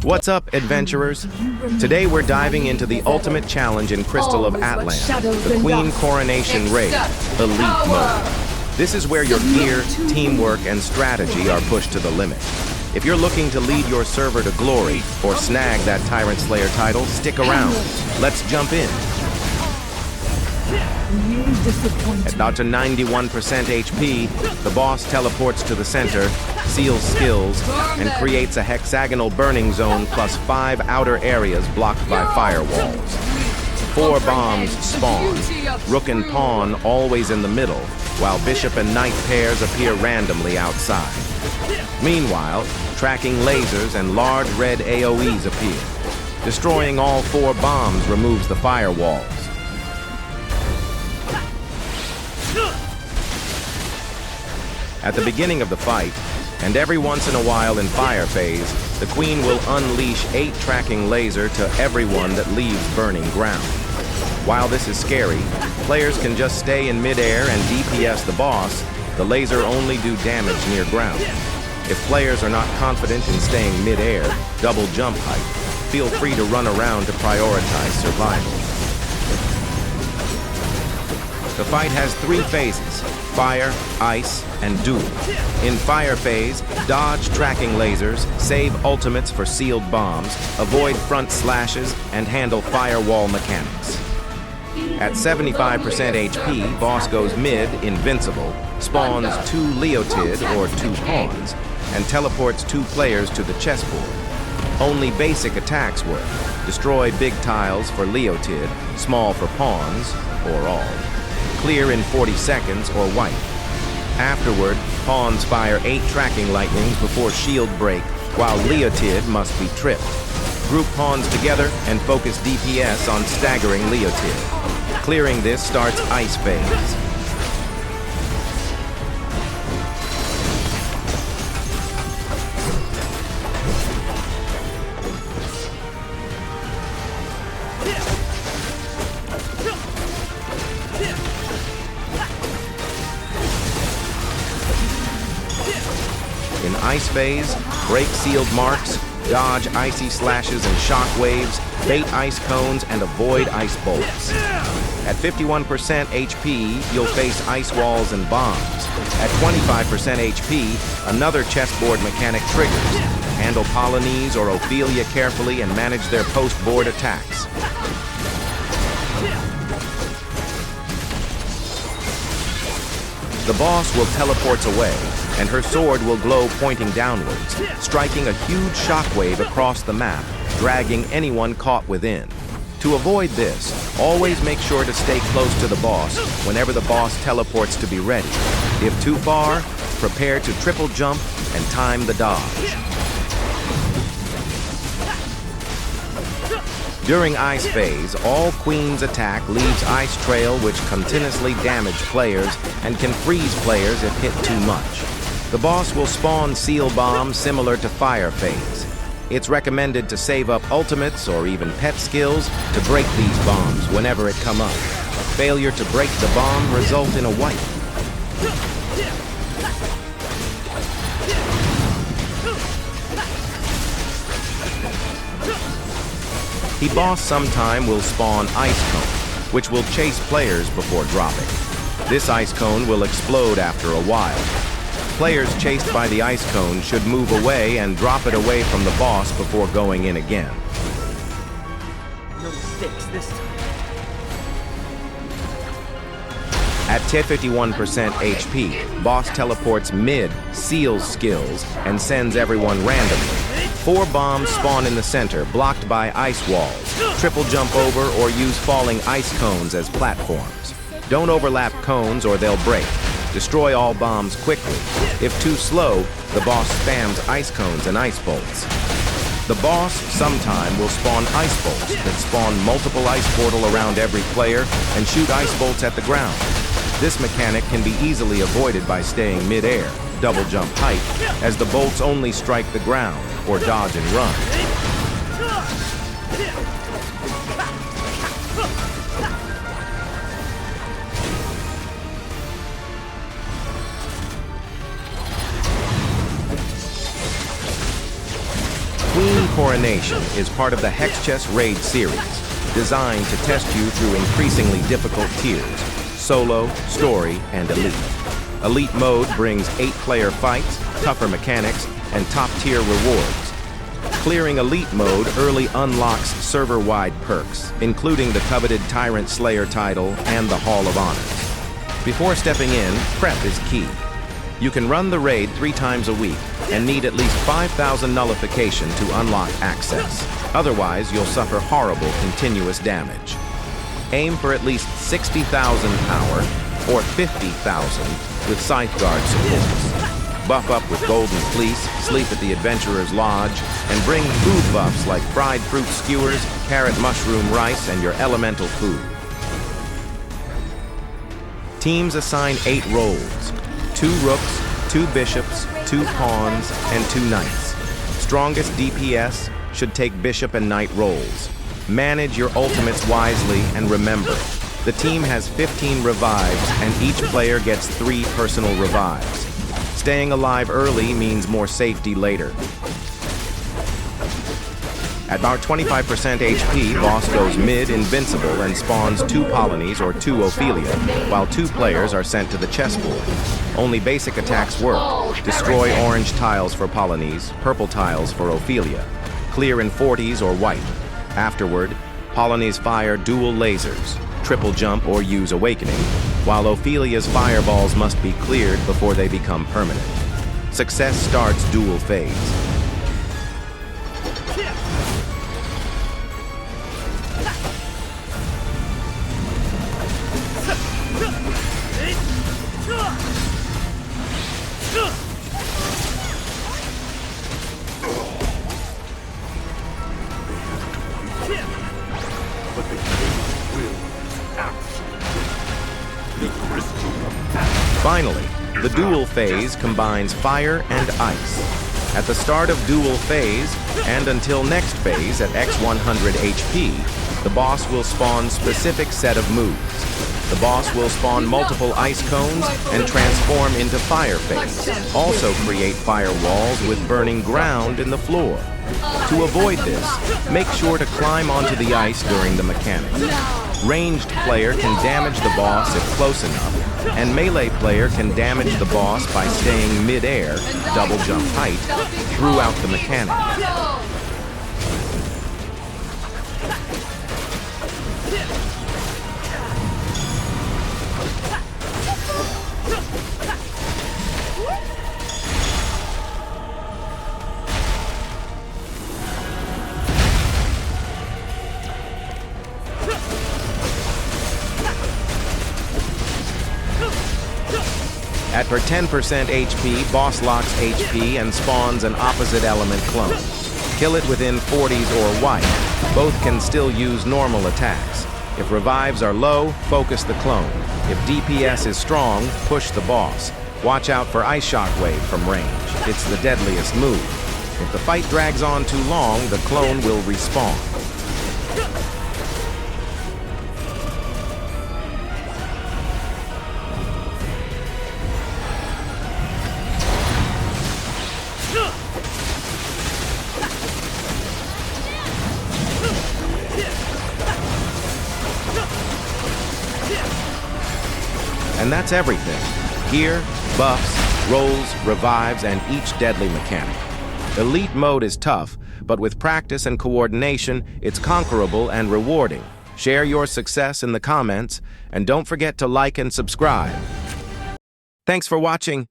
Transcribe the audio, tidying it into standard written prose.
What's up, adventurers? Today we're diving into the ultimate challenge in Crystal of Atlan, the Queen Coronation Raid, Elite Mode. This is where your gear, teamwork, and strategy are pushed to the limit. If you're looking to lead your server to glory or snag that Tyrant Slayer title, stick around. Let's jump in. At about to 91% HP, the boss teleports to the center, seals skills, and creates a hexagonal burning zone plus 5 outer areas blocked by firewalls. 4 bombs spawn, rook and pawn always in the middle, while bishop and knight pairs appear randomly outside. Meanwhile, tracking lasers and large red AoEs appear. Destroying all 4 bombs removes the firewalls. At the beginning of the fight, and every once in a while in fire phase, the Queen will unleash 8 tracking laser to everyone that leaves burning ground. While this is scary, players can just stay in midair and DPS the boss. The laser only do damage near ground. If players are not confident in staying midair, double jump height, feel free to run around to prioritize survival. The fight has 3 phases: fire, ice, and duel. In fire phase, dodge tracking lasers, save ultimates for sealed bombs, avoid front slashes, and handle firewall mechanics. At 75% HP, boss goes mid, invincible, spawns 2 Leotid or 2 pawns, and teleports 2 players to the chessboard. Only basic attacks work. Destroy big tiles for Leotid, small for pawns, or all. Clear in 40 seconds or wipe. Afterward, pawns fire 8 tracking lightnings before shield break, while Leotid must be tripped. Group pawns together and focus DPS on staggering Leotid. Clearing this starts ice phase. In ice phase, break sealed marks, dodge icy slashes and shock waves, bait ice cones, and avoid ice bolts. At 51% HP, you'll face ice walls and bombs. At 25% HP, another chessboard mechanic triggers. Handle Polonese or Ophelia carefully and manage their post-board attacks. The boss will teleport away, and her sword will glow pointing downwards, striking a huge shockwave across the map, dragging anyone caught within. To avoid this, always make sure to stay close to the boss whenever the boss teleports to be ready. If too far, prepare to triple jump and time the dodge. During ice phase, all Queen's attack leaves ice trail which continuously damage players and can freeze players if hit too much. The boss will spawn seal bombs similar to fire phase. It's recommended to save up ultimates or even pet skills to break these bombs whenever it come up. Failure to break the bomb result in a wipe. The boss sometime will spawn ice cone, which will chase players before dropping. This ice cone will explode after a while. Players chased by the ice cone should move away and drop it away from the boss before going in again. No mistakes this time. At 51% HP, boss teleports mid, seals skills, and sends everyone randomly. 4 bombs spawn in the center, blocked by ice walls. Triple jump over or use falling ice cones as platforms. Don't overlap cones or they'll break. Destroy all bombs quickly. If too slow, the boss spams ice cones and ice bolts. The boss sometime will spawn ice bolts that spawn multiple ice portal around every player and shoot ice bolts at the ground. This mechanic can be easily avoided by staying mid-air, double jump height, as the bolts only strike the ground, or dodge and run. Queen Coronation is part of the Hex Chess Raid series, designed to test you through increasingly difficult tiers: solo, story, and elite. Elite mode brings 8-player fights, tougher mechanics, and top-tier rewards. Clearing Elite mode early unlocks server-wide perks, including the coveted Tyrant Slayer title and the Hall of Honors. Before stepping in, prep is key. You can run the raid 3 times a week and need at least 5,000 nullification to unlock access. Otherwise, you'll suffer horrible continuous damage. Aim for at least 60,000 power or 50,000 with Scytheguard supports. Buff up with Golden Fleece, sleep at the Adventurer's Lodge, and bring food buffs like fried fruit skewers, carrot mushroom rice, and your elemental food. Teams assign 8 roles: 2 rooks, 2 bishops, 2 pawns, and 2 knights. Strongest DPS should take bishop and knight roles. Manage your ultimates wisely, and remember, the team has 15 revives and each player gets 3 personal revives. Staying alive early means more safety later. At about 25% HP, boss goes mid-invincible and spawns 2 Polonies or 2 Ophelia, while 2 players are sent to the chessboard. Only basic attacks work. Destroy orange tiles for Polonies, purple tiles for Ophelia. Clear in 40s or wipe. Afterward, Polonies fire dual lasers, triple jump or use Awakening, while Ophelia's fireballs must be cleared before they become permanent. Success starts dual phase. Finally, the dual phase combines fire and ice. At the start of dual phase, and until next phase at X100 HP, the boss will spawn specific set of moves. The boss will spawn multiple ice cones and transform into fire phase. Also create fire walls with burning ground in the floor. To avoid this, make sure to climb onto the ice during the mechanic. Ranged player can damage the boss if close enough, and melee player can damage the boss by staying mid-air, double jump height, throughout the mechanic. At per 10% HP, boss locks HP and spawns an opposite element clone. Kill it within 40s or wipe. Both can still use normal attacks. If revives are low, focus the clone. If DPS is strong, push the boss. Watch out for Ice Shockwave from range. It's the deadliest move. If the fight drags on too long, the clone will respawn. And that's everything. Gear, buffs, rolls, revives, and each deadly mechanic. Elite mode is tough, but with practice and coordination, it's conquerable and rewarding. Share your success in the comments, and don't forget to like and subscribe. Thanks for watching.